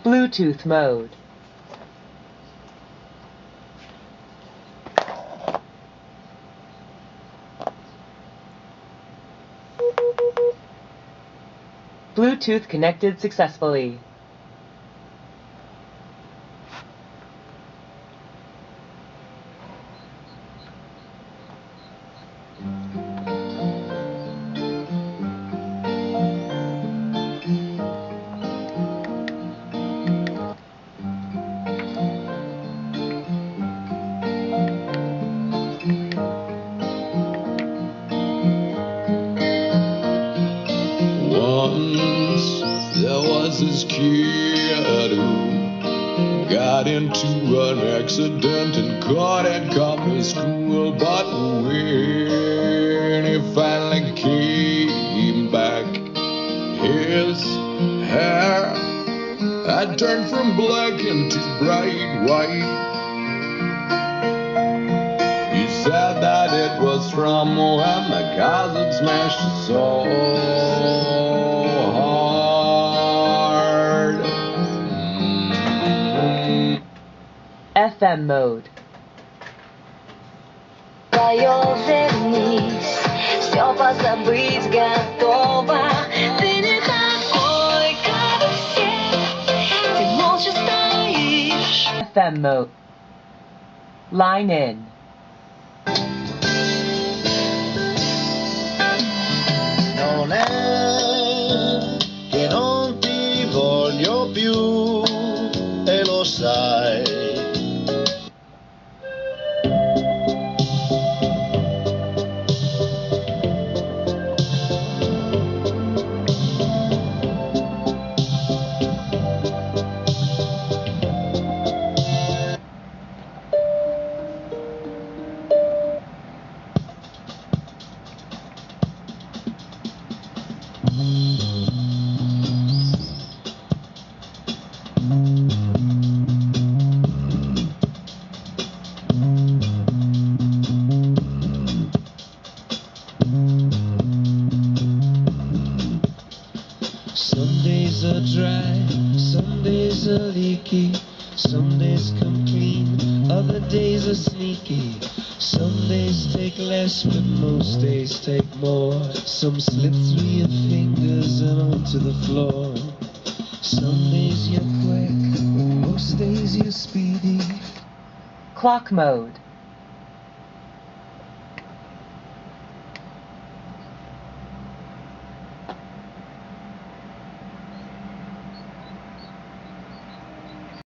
Bluetooth mode. Bluetooth connected successfully. There was this kid who got into an accident and couldn't come to school. But when he finally came back, his hair had turned from black into bright white. He said that it was from when the cars had smashed his soul. FM mode. Все позабыть готова. Ты не такой, как все. Ты молча стоишь. FM mode. Line in. Non è che non ti voglio più e lo sai. Some days are dry, some days are leaky, some days come clean, other days are sneaky. Some days take less, but most days take more. Some slip through your fingers and onto the floor. Some days you're quick, but most days you're speedy. Clock mode.